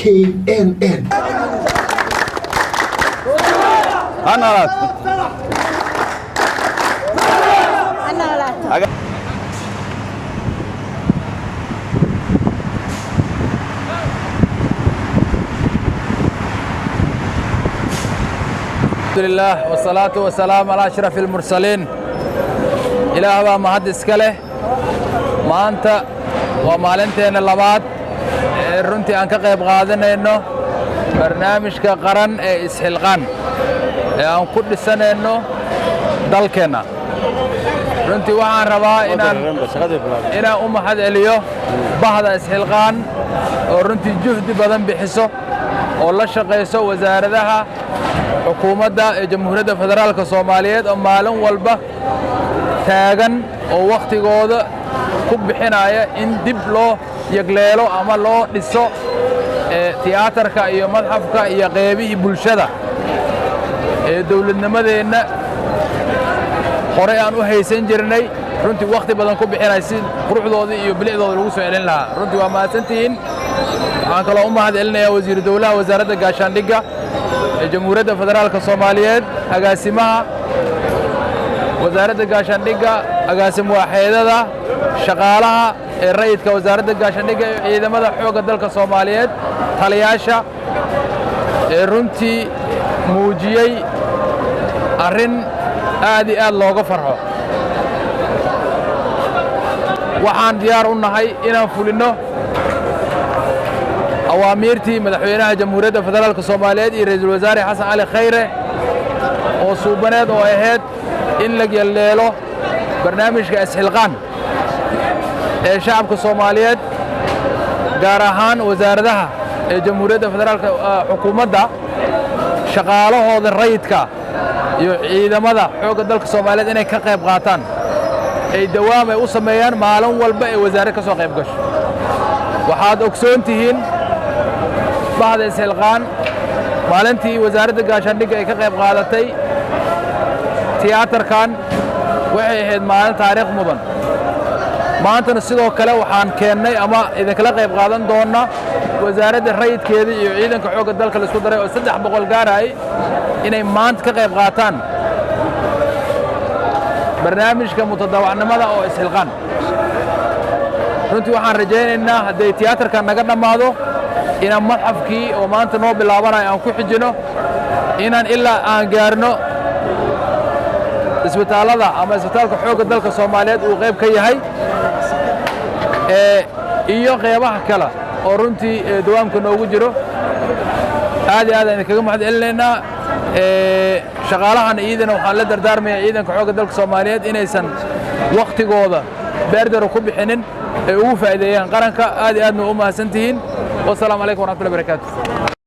KNN. الحمد لله والصلاة والسلام على أشرف المرسلين. إله بaa mahad iska leh maanta waa maalinteena labaad ee runtii aan ka qayb qaadanayno barnaamijka qaran ee isxilqaan ee aan ku dhisanayno dalkeena. runtii waxaan rabaa inaan u mahad celiyo bahda isxilqaan oo runtii juhdi badan bixiso oo la shaqayso wasaaradaha xukuumadda ee Jamhuuriyadda Federaalka Soomaaliyeed oo maalin walba taagan oo waqtigooda ku bixinaya in dib loo yagleelo ama loo dhiso tiyaatarka iyo madxafka iyo qeybihii bulshada ee dawladnimadeenna hore aan u haysan jirnay runtii waqti badan ku bixinay si quruxdooda iyo bilicdooda lagu soo celin lahaa. runtii waa mahadsantihiin. waxaan kaloo u mahad celinayaa wasiiru dawlaha wasaaradda gaashaandhigga ee Jamhuuriyadda Federaalka Soomaaliyeed, agaasimaha wasaaradda gaashaandhigga, agaasim waaxeedada, shaqaalaha ee rayidka wasaaradda gaashaandhigga iyo ciidamada xoogga dalka Soomaaliyeed, taliyaasha ee runtii muujiyey arrin aad iyo aad looga farxo. waxaan diyaar u nahay inaan fulinno awaamiirtii madaxweynaha Jamhuuriyadda Federaalka Soomaaliyeed iyo ra'iisul wasaare Xasan Cali Khayre oo suubaneed oo ahayd in la yeleelo barnaamijka isxilqaan ee shacabka Soomaaliyeed gaar ahaan wasaaradaha ee Jamhuuriyadda Federaalka xukuumadda, shaqaalahooda rayidka iyo ciidamada xoogga dalka Soomaaliyeed inay ka qayb qaataan ay dawaam ay u sameeyaan maalin walba ee wasaarad ka soo qayb gasho. waxaad ogsoon tihiin bahda isxilqaan maalintii wasaaradda gaashaandhigga ay ka qayb qaadatay tiyaatarkan waxay ahayd maalin taariikh mudan. maantana sidoo kale waxaan keennay ama idinkala qayb qaadan doonna wasaaradda rayidkeeda iyo ciidanka xoogga dalka la isku daray oo 300 gaarayay inay maanta ka qayb qaataan barnaamijka mutadawacnimada oo isxilqaan. runtii waxaan rajaynaynaa hadday tiyaatarkan naga dhammaado inaan madxafkii oo maanta noo bilaabanayo aan ku xijino, inaan ilaa aan gaarno isbitaallada ama isbitaalka xoogga dalka Soomaaliyeed uu qayb ka yahay iyo qeybaha kale oo runtii dawaamka noogu jiro. aad iyo aad aan kaga mahad celinaynaa shaqaalahan ciidana. waxaan la dardaarmayaa ciidanka xoogga dalka Soomaaliyeed inaysan waqtigooda beerdaro ku bixinin ay ugu faa'iideeyaan qaranka. aad iyo aadna u mahadsantihiin. wassalaamu calaykum waraxmatullahi wabarakaatuh.